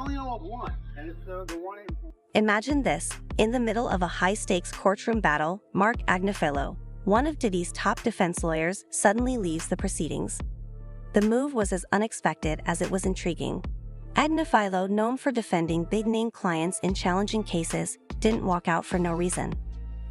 only know of one, and it's the one. Imagine this. In the middle of a high-stakes courtroom battle, Mark Agnifilo, one of Diddy's top defense lawyers, suddenly leaves the proceedings. The move was as unexpected as it was intriguing. Agnifilo, known for defending big-name clients in challenging cases, didn't walk out for no reason.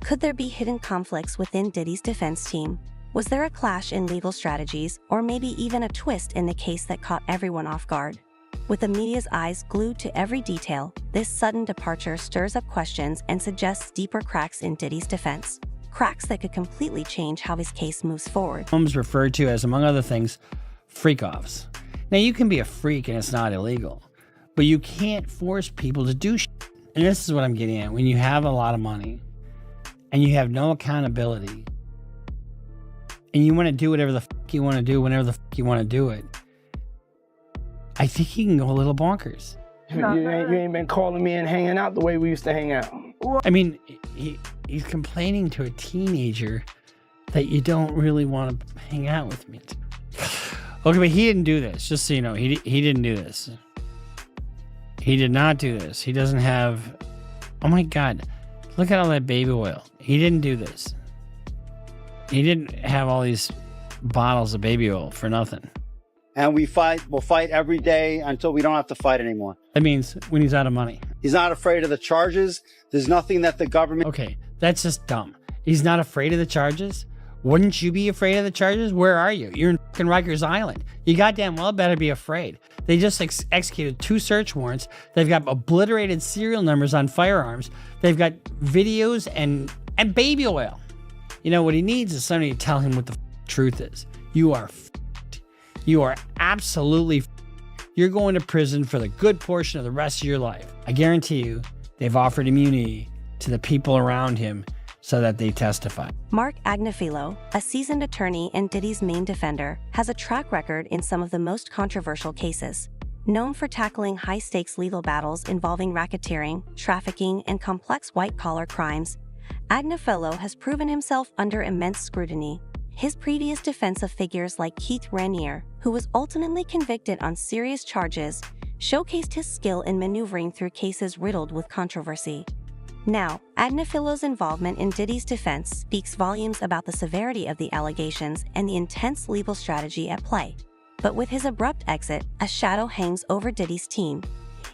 Could there be hidden conflicts within Diddy's defense team? Was there a clash in legal strategies, or maybe even a twist in the case that caught everyone off guard? With the media's eyes glued to every detail, this sudden departure stirs up questions and suggests deeper cracks in Diddy's defense. Cracks that could completely change how his case moves forward. Homes referred to as, among other things, freak-offs. Now, you can be a freak and it's not illegal, but you can't force people to do shit. And this is what I'm getting at. When you have a lot of money and you have no accountability and you want to do whatever the fuck you want to do whenever the fuck you want to do it, I think he can go a little bonkers. You ain't been calling me and hanging out the way we used to hang out. I mean, he's complaining to a teenager that you don't really want to hang out with me. Okay, but he didn't do this. Just so you know, he didn't do this. He did not do this. He doesn't have... Oh my God. Look at all that baby oil. He didn't do this. He didn't have all these bottles of baby oil for nothing. And we'll fight every day until we don't have to fight anymore. That means when he's out of money. He's not afraid of the charges. There's nothing that the government... Okay, that's just dumb. He's not afraid of the charges? Wouldn't you be afraid of the charges? Where are you? You're in fucking Rikers Island. You goddamn well better be afraid. They just executed 2 search warrants. They've got obliterated serial numbers on firearms. They've got videos and baby oil. You know, what he needs is somebody to tell him what the truth is. You are f***ed. You are absolutely f***ed. You're going to prison for the good portion of the rest of your life. I guarantee you, they've offered immunity to the people around him so that they testify. Mark Agnifilo, a seasoned attorney and Diddy's main defender, has a track record in some of the most controversial cases. Known for tackling high-stakes legal battles involving racketeering, trafficking, and complex white-collar crimes, Agnifilo has proven himself under immense scrutiny. His previous defense of figures like Keith Raniere, who was ultimately convicted on serious charges, showcased his skill in maneuvering through cases riddled with controversy. Now, Agnifilo's involvement in Diddy's defense speaks volumes about the severity of the allegations and the intense legal strategy at play. But with his abrupt exit, a shadow hangs over Diddy's team.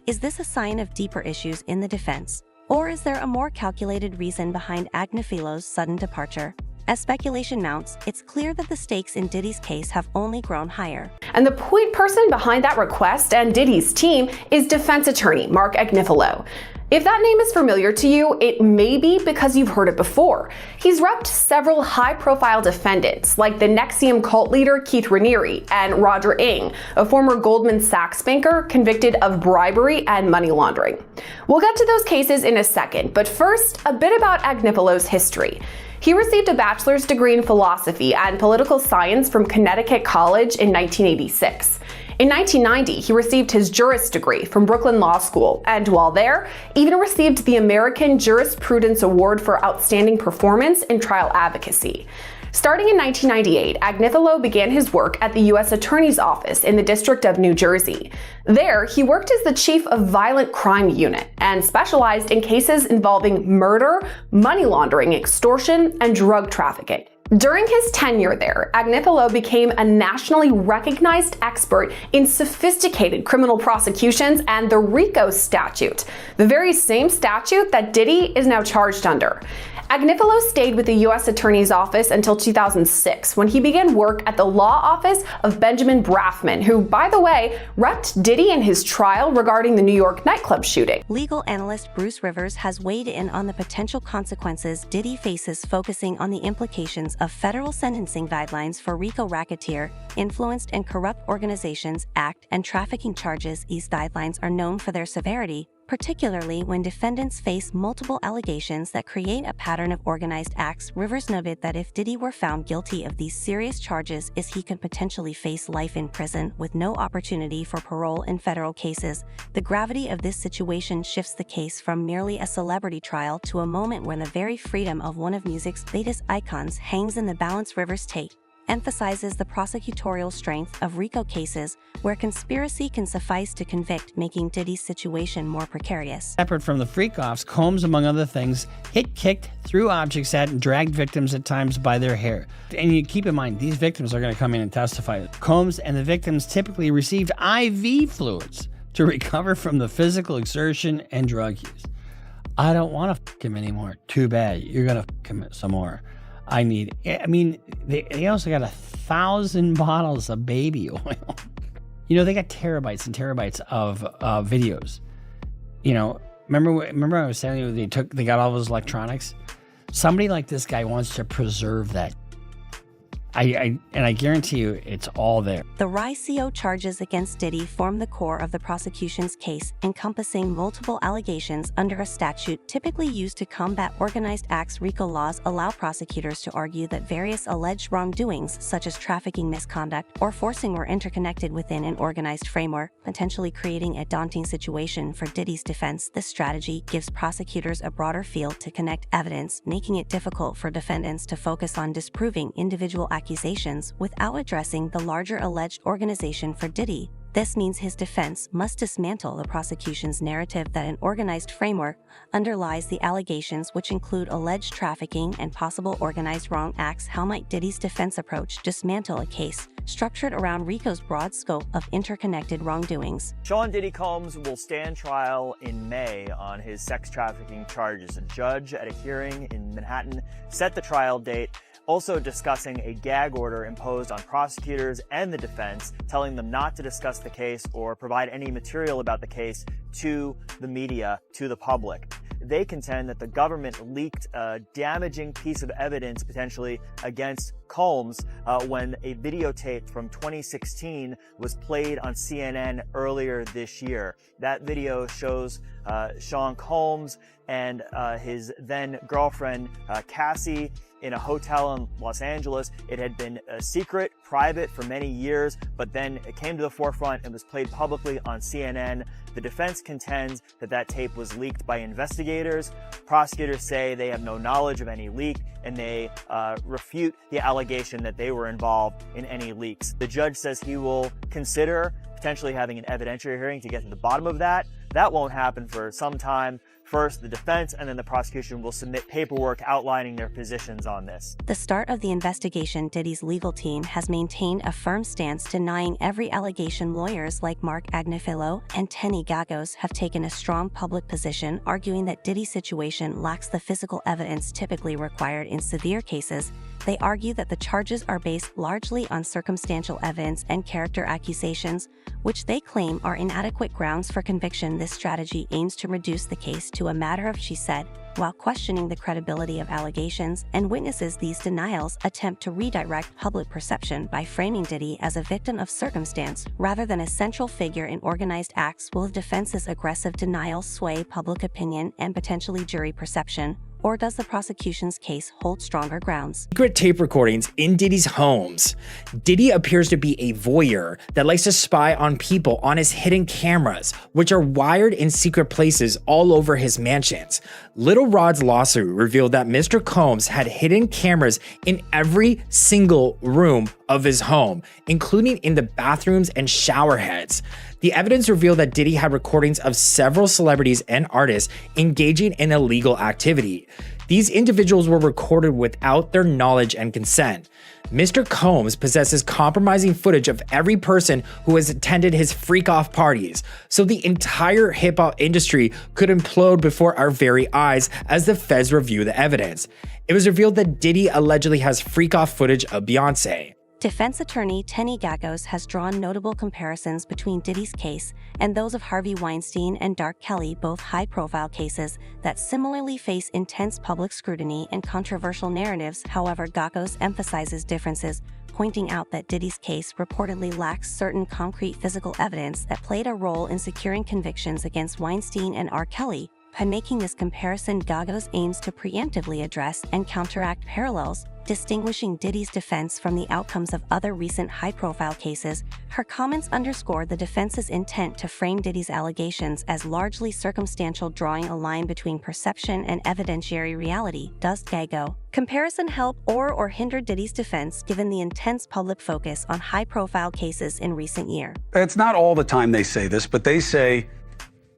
Is this a sign of deeper issues in the defense? Or is there a more calculated reason behind Agnifilo's sudden departure? As speculation mounts, it's clear that the stakes in Diddy's case have only grown higher. And the point person behind that request and Diddy's team is defense attorney Mark Agnifilo. If that name is familiar to you, it may be because you've heard it before. He's repped several high-profile defendants, like the NXIVM cult leader Keith Raniere and Roger Ng, a former Goldman Sachs banker convicted of bribery and money laundering. We'll get to those cases in a second, but first, a bit about Agnifilo's history. He received a bachelor's degree in philosophy and political science from Connecticut College in 1986. In 1990, he received his Juris degree from Brooklyn Law School, and while there, even received the American Jurisprudence Award for Outstanding Performance in Trial Advocacy. Starting in 1998, Agnifilo began his work at the U.S. Attorney's Office in the District of New Jersey. There, he worked as the chief of Violent Crime Unit and specialized in cases involving murder, money laundering, extortion, and drug trafficking. During his tenure there, Agnifilo became a nationally recognized expert in sophisticated criminal prosecutions and the RICO statute, the very same statute that Diddy is now charged under. Agnifilo stayed with the U.S. Attorney's Office until 2006, when he began work at the law office of Benjamin Brafman, who, by the way, repped Diddy in his trial regarding the New York nightclub shooting. Legal analyst Bruce Rivers has weighed in on the potential consequences Diddy faces, focusing on the implications of federal sentencing guidelines for RICO Racketeer, Influenced and Corrupt Organizations Act, and trafficking charges. These guidelines are known for their severity, particularly when defendants face multiple allegations that create a pattern of organized acts. Rivers noted that if Diddy were found guilty of these serious charges, he could potentially face life in prison with no opportunity for parole in federal cases. The gravity of this situation shifts the case from merely a celebrity trial to a moment when the very freedom of one of music's latest icons hangs in the balance. Rivers' take: emphasizes the prosecutorial strength of RICO cases where conspiracy can suffice to convict, making Diddy's situation more precarious. Separate from the freak-offs, Combs, among other things, hit, kicked, threw objects at, and dragged victims at times by their hair. And you keep in mind, these victims are going to come in and testify. Combs and the victims typically received IV fluids to recover from the physical exertion and drug use. I don't want to fuck him anymore. Too bad. You're going to fuck him some more. They also got 1,000 bottles of baby oil. They got terabytes and terabytes of videos. Remember I was telling you they got all those electronics? Somebody like this guy wants to preserve that. I guarantee you it's all there. The RICO charges against Diddy form the core of the prosecution's case, encompassing multiple allegations under a statute typically used to combat organized acts. RICO laws allow prosecutors to argue that various alleged wrongdoings, such as trafficking misconduct or forcing, were interconnected within an organized framework, potentially creating a daunting situation for Diddy's defense. This strategy gives prosecutors a broader field to connect evidence, making it difficult for defendants to focus on disproving individual accusations without addressing the larger alleged organization. For Diddy, this means his defense must dismantle the prosecution's narrative that an organized framework underlies the allegations, which include alleged trafficking and possible organized wrong acts. How might Diddy's defense approach dismantle a case structured around RICO's broad scope of interconnected wrongdoings? Sean Diddy Combs will stand trial in May on his sex trafficking charges. A judge at a hearing in Manhattan set the trial date, also discussing a gag order imposed on prosecutors and the defense, telling them not to discuss the case or provide any material about the case to the media, to the public. They contend that the government leaked a damaging piece of evidence potentially against Combs when a videotape from 2016 was played on CNN earlier this year. That video shows Sean Combs and his then girlfriend Cassie in a hotel in Los Angeles. It had been a secret, private for many years, but then it came to the forefront and was played publicly on CNN. The defense contends that that tape was leaked by investigators. Prosecutors say they have no knowledge of any leak, and they refute the allegation that they were involved in any leaks. The judge says he will consider potentially having an evidentiary hearing to get to the bottom of that. That won't happen for some time. First, the defense and then the prosecution will submit paperwork outlining their positions on this. The start of the investigation, Diddy's legal team has maintained a firm stance denying every allegation. Lawyers like Mark Agnifilo and Tenny Gagos have taken a strong public position, arguing that Diddy's situation lacks the physical evidence typically required in severe cases. They argue that the charges are based largely on circumstantial evidence and character accusations, which they claim are inadequate grounds for conviction. This strategy aims to reduce the case to a matter of she said, while questioning the credibility of allegations and witnesses. These denials attempt to redirect public perception by framing Diddy as a victim of circumstance rather than a central figure in organized acts. Will the defense's aggressive denials sway public opinion and potentially jury perception? Or does the prosecution's case hold stronger grounds? Secret tape recordings in Diddy's homes. Diddy appears to be a voyeur that likes to spy on people on his hidden cameras, which are wired in secret places all over his mansions. Little Rod's lawsuit revealed that Mr. Combs had hidden cameras in every single room of his home, including in the bathrooms and shower heads. The evidence revealed that Diddy had recordings of several celebrities and artists engaging in illegal activity. These individuals were recorded without their knowledge and consent. Mr. Combs possesses compromising footage of every person who has attended his freak-off parties, so the entire hip-hop industry could implode before our very eyes as the feds review the evidence. It was revealed that Diddy allegedly has freak-off footage of Beyonce. Defense attorney Tenny Gagos has drawn notable comparisons between Diddy's case and those of Harvey Weinstein and R. Kelly, both high-profile cases that similarly face intense public scrutiny and controversial narratives. However, Gagos emphasizes differences, pointing out that Diddy's case reportedly lacks certain concrete physical evidence that played a role in securing convictions against Weinstein and R. Kelly. By making this comparison, Gagos aims to preemptively address and counteract parallels distinguishing Diddy's defense from the outcomes of other recent high-profile cases. Her comments underscore the defense's intent to frame Diddy's allegations as largely circumstantial, drawing a line between perception and evidentiary reality. Does Gago comparison help or hinder Diddy's defense given the intense public focus on high-profile cases in recent years? It's not all the time they say this, but they say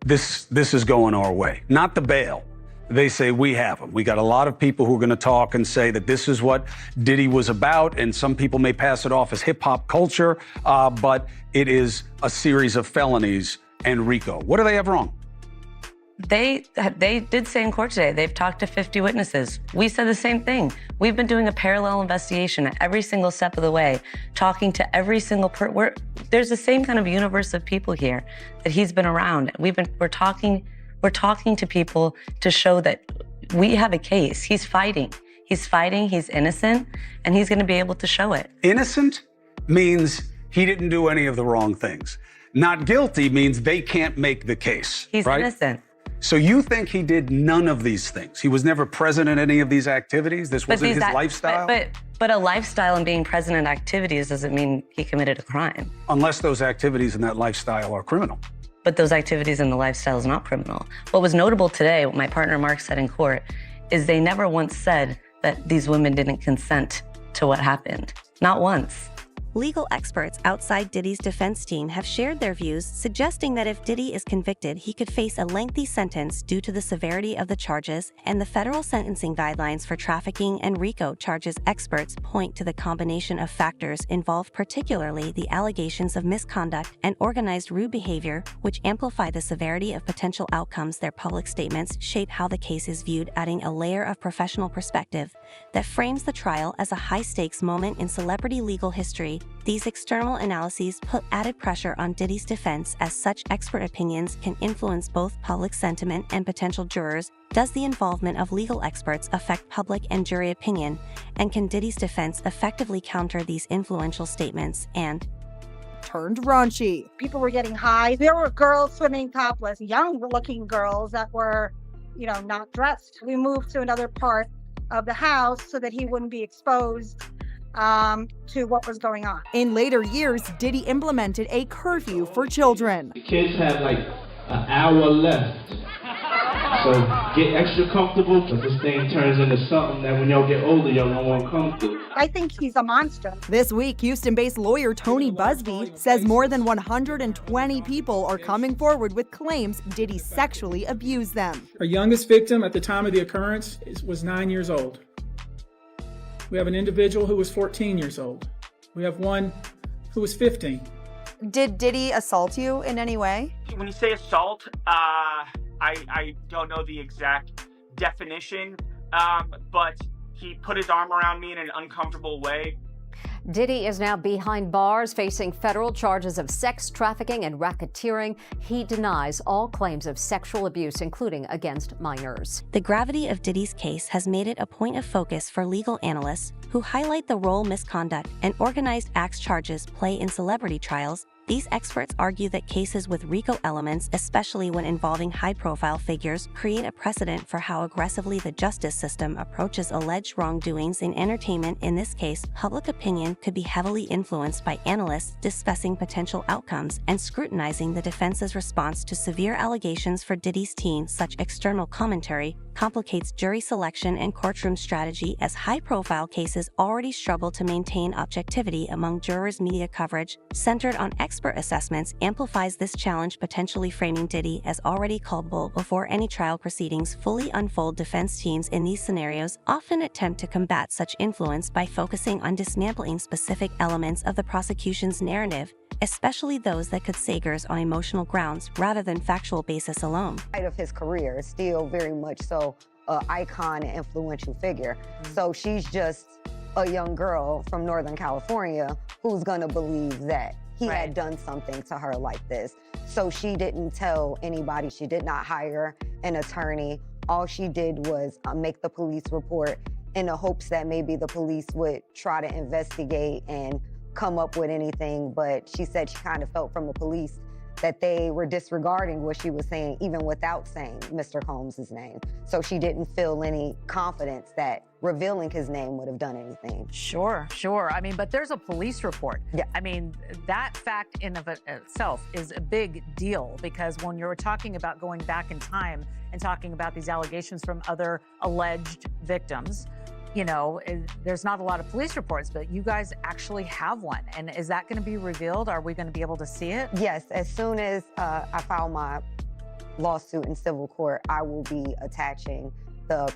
this is going our way. Not the bail. They say we have them. We got a lot of people who are going to talk and say that this is what Diddy was about, and some people may pass it off as hip-hop culture, but it is a series of felonies and RICO. What do they have wrong? They did say in court today they've talked to 50 witnesses. We said the same thing. We've been doing a parallel investigation at every single step of the way, talking to every single there's the same kind of universe of people here that he's been around. We're talking to people to show that we have a case. He's fighting, he's innocent, and he's gonna be able to show it. Innocent means he didn't do any of the wrong things. Not guilty means they can't make the case. He's right? innocent. So you think he did none of these things? He was never present in any of these activities? This wasn't his lifestyle? But a lifestyle and being present in activities doesn't mean he committed a crime. Unless those activities and that lifestyle are criminal. But those activities and the lifestyle is not criminal. What was notable today, what my partner Mark said in court, is they never once said that these women didn't consent to what happened. Not once. Legal experts outside Diddy's defense team have shared their views, suggesting that if Diddy is convicted, he could face a lengthy sentence due to the severity of the charges and the federal sentencing guidelines for trafficking and RICO charges. Experts point to the combination of factors involved, particularly the allegations of misconduct and organized rude behavior, which amplify the severity of potential outcomes. Their public statements shape how the case is viewed, adding a layer of professional perspective that frames the trial as a high-stakes moment in celebrity legal history. These external analyses put added pressure on Diddy's defense, as such expert opinions can influence both public sentiment and potential jurors. Does the involvement of legal experts affect public and jury opinion? And can Diddy's defense effectively counter these influential statements? And turned raunchy. People were getting high. There were girls swimming topless, young-looking girls that were, not dressed. We moved to another part of the house so that he wouldn't be exposed to what was going on. In later years, Diddy implemented a curfew for children. The kids have like an hour left. So get extra comfortable, but this thing turns into something that when y'all get older, y'all don't want to come through. I think he's a monster. This week, Houston-based lawyer Tony Busby says more than 120 people are coming forward with claims Diddy sexually abused them. Our youngest victim at the time of the occurrence was 9 years old. We have an individual who was 14 years old. We have one who was 15. Did Diddy assault you in any way? When you say assault, I don't know the exact definition, but he put his arm around me in an uncomfortable way. Diddy is now behind bars, facing federal charges of sex trafficking and racketeering. He denies all claims of sexual abuse, including against minors. The gravity of Diddy's case has made it a point of focus for legal analysts who highlight the role misconduct and organized acts charges play in celebrity trials. These experts argue that cases with RICO elements, especially when involving high-profile figures, create a precedent for how aggressively the justice system approaches alleged wrongdoings in entertainment. In this case, public opinion could be heavily influenced by analysts discussing potential outcomes and scrutinizing the defense's response to severe allegations for Diddy's team. Such external commentary complicates jury selection and courtroom strategy, as high-profile cases already struggle to maintain objectivity among jurors. Media coverage, centered on expert assessments, amplifies this challenge, potentially framing Diddy as already culpable before any trial proceedings fully unfold. Defense teams in these scenarios often attempt to combat such influence by focusing on dismantling specific elements of the prosecution's narrative, especially those that could sagers on emotional grounds rather than factual basis alone. Of his career, still very much so an icon and influential figure. So she's just a young girl from Northern California who's gonna believe that he had done something to her like this. So she didn't tell anybody. She did not hire an attorney. All she did was make the police report in the hopes that maybe the police would try to investigate and come up with anything. But she said she kind of felt from the police that they were disregarding what she was saying, even without saying Mr. Combs' name. So she didn't feel any confidence that revealing his name would have done anything. Sure, sure. I mean, but there's a police report. Yeah. I mean, that fact in of itself is a big deal, because when you're talking about going back in time and talking about these allegations from other alleged victims, you know, there's not a lot of police reports, but you guys actually have one. And is that going to be revealed? Are we going to be able to see it? Yes, as soon as I file my lawsuit in civil court, I will be attaching the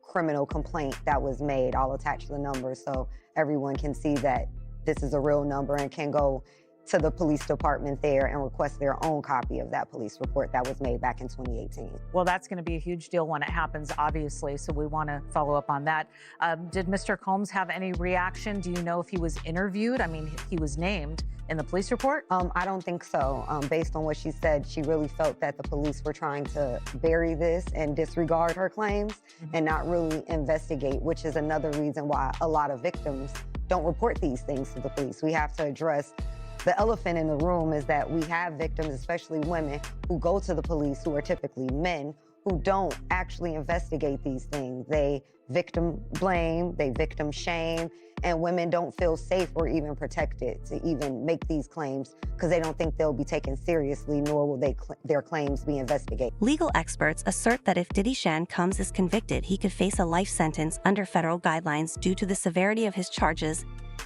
criminal complaint that was made. I'll attach the number so everyone can see that this is a real number and can go to the police department there and request their own copy of that police report that was made back in 2018. Well, that's going to be a huge deal when it happens, obviously, so we want to follow up on that. Did Mr. Combs have any reaction? Do you know if he was interviewed? I mean, he was named in the police report? I don't think so. Based on what she said, she really felt that the police were trying to bury this and disregard her claims and not really investigate, which is another reason why a lot of victims don't report these things to the police. We have to address the elephant in the room is that we have victims, especially women, who go to the police, who are typically men, who don't actually investigate these things. They victim blame, they victim shame, and women don't feel safe or even protected to even make these claims because they don't think they'll be taken seriously, nor will their claims be investigated. Legal experts assert that if Diddy Shan Combs is convicted, he could face a life sentence under federal guidelines due to the severity of his charges.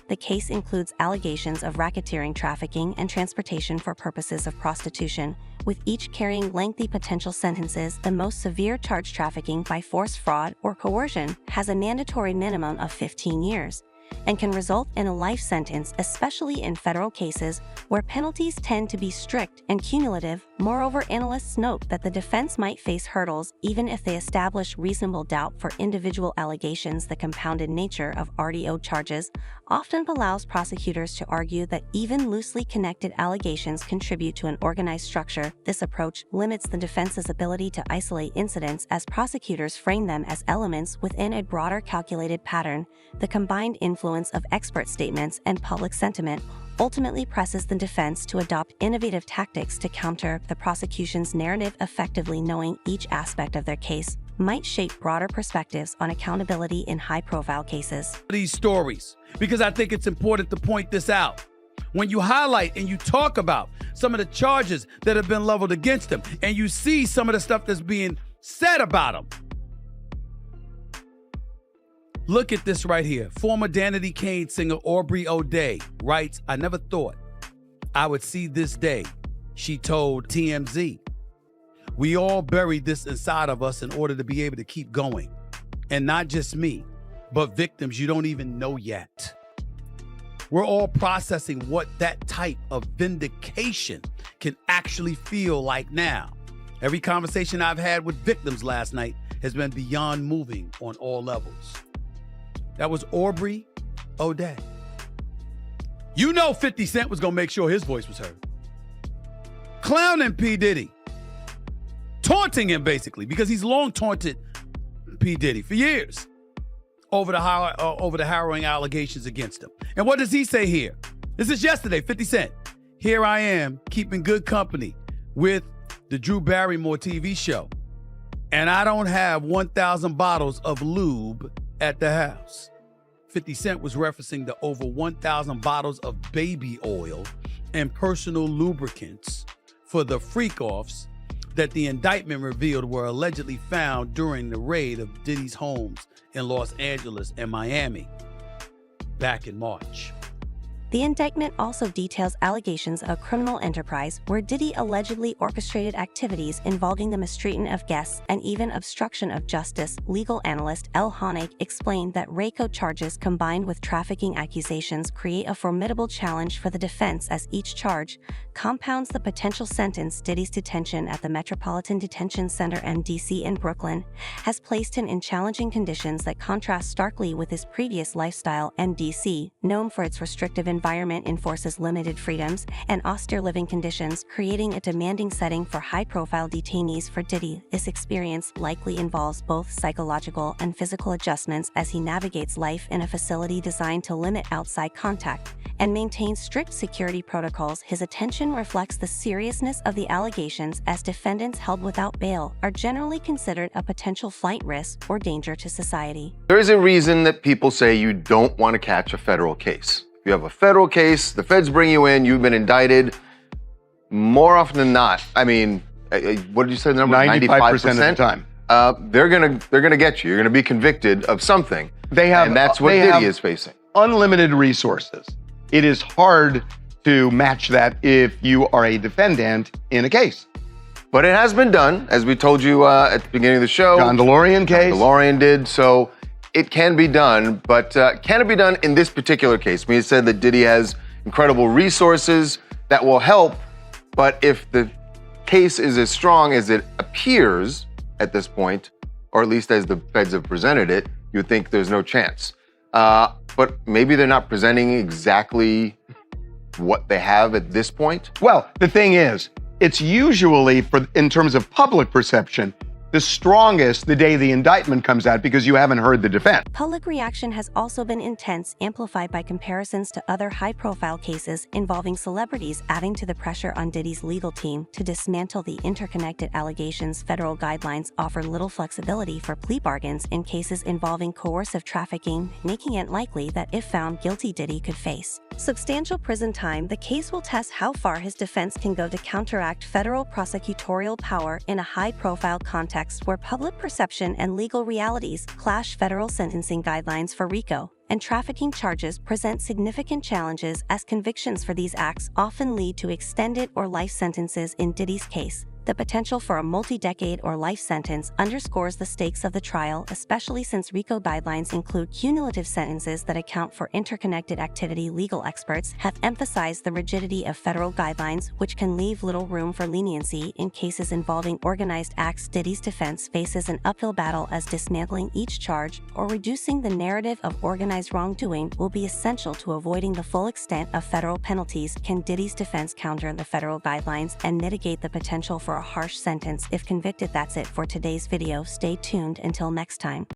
The case includes allegations of racketeering, trafficking, and transportation for purposes of prostitution, with each carrying lengthy potential sentences. The most severe charge, trafficking by force, fraud, or coercion, has a mandatory minimum of 15 years and can result in a life sentence, especially in federal cases where penalties tend to be strict and cumulative. Moreover, analysts note that the defense might face hurdles even if they establish reasonable doubt for individual allegations. The compounded nature of RDO charges often allows prosecutors to argue that even loosely connected allegations contribute to an organized structure. This approach limits the defense's ability to isolate incidents as prosecutors frame them as elements within a broader calculated pattern. The combined influence of expert statements and public sentiment ultimately presses the defense to adopt innovative tactics to counter the prosecution's narrative. Effectively knowing each aspect of their case might shape broader perspectives on accountability in high-profile cases. These stories, because I think it's important to point this out. When you highlight and you talk about some of the charges that have been leveled against him, and you see some of the stuff that's being said about him. Look at this right here. Former Danity Kane singer Aubrey O'Day writes, "I never thought I would see this day," she told TMZ. "We all buried this inside of us in order to be able to keep going. And not just me, but victims you don't even know yet. We're all processing what that type of vindication can actually feel like now. Every conversation I've had with victims last night has been beyond moving on all levels." That was Aubrey O'Day. You know 50 Cent was going to make sure his voice was heard. Clowning P. Diddy. Taunting him, basically, because he's long taunted P. Diddy for years over the harrowing allegations against him. And what does he say here? This is yesterday, 50 Cent. "Here I am, keeping good company with the Drew Barrymore TV show. And I don't have 1,000 bottles of lube at the house." 50 Cent was referencing the over 1,000 bottles of baby oil and personal lubricants for the freak-offs that the indictment revealed were allegedly found during the raid of Diddy's homes in Los Angeles and Miami back in March. The indictment also details allegations of a criminal enterprise where Diddy allegedly orchestrated activities involving the mistreatment of guests and even obstruction of justice. Legal analyst El Honig explained that RICO charges combined with trafficking accusations create a formidable challenge for the defense, as each charge compounds the potential sentence. Diddy's detention at the Metropolitan Detention Center MDC in Brooklyn has placed him in challenging conditions that contrast starkly with his previous lifestyle. MDC, known for its restrictive environment, environment enforces limited freedoms and austere living conditions, creating a demanding setting for high-profile detainees. For Diddy, this experience likely involves both psychological and physical adjustments as he navigates life in a facility designed to limit outside contact and maintain strict security protocols. His attention reflects the seriousness of the allegations, as defendants held without bail are generally considered a potential flight risk or danger to society. There is a reason that people say you don't want to catch a federal case. If you have a federal case, the feds bring you in, you've been indicted. More often than not, I mean, what did you say the number? 95% of the time. They're gonna get you. You're gonna be convicted of something. And that's what Diddy is facing. Unlimited resources. It is hard to match that if you are a defendant in a case. But it has been done, as we told you at the beginning of the show. John DeLorean case. DeLorean did, so it can be done, but can it be done in this particular case? We said that Diddy has incredible resources that will help, but if the case is as strong as it appears at this point, or at least as the feds have presented it, you would think there's no chance. But maybe they're not presenting exactly what they have at this point. Well, the thing is, it's usually, in terms of public perception, the strongest the day the indictment comes out because you haven't heard the defense. Public reaction has also been intense, amplified by comparisons to other high-profile cases involving celebrities, adding to the pressure on Diddy's legal team to dismantle the interconnected allegations. Federal guidelines offer little flexibility for plea bargains in cases involving coercive trafficking, making it likely that if found guilty, Diddy could face substantial prison time. The case will test how far his defense can go to counteract federal prosecutorial power in a high-profile context where public perception and legal realities clash. Federal sentencing guidelines for RICO and trafficking charges present significant challenges, as convictions for these acts often lead to extended or life sentences. In Diddy's case, the potential for a multi-decade or life sentence underscores the stakes of the trial, especially since RICO guidelines include cumulative sentences that account for interconnected activity. Legal experts have emphasized the rigidity of federal guidelines, which can leave little room for leniency in cases involving organized acts. Diddy's defense faces an uphill battle, as dismantling each charge or reducing the narrative of organized wrongdoing will be essential to avoiding the full extent of federal penalties. Can Diddy's defense counter the federal guidelines and mitigate the potential for a harsh sentence if convicted? That's it for today's video. Stay tuned until next time.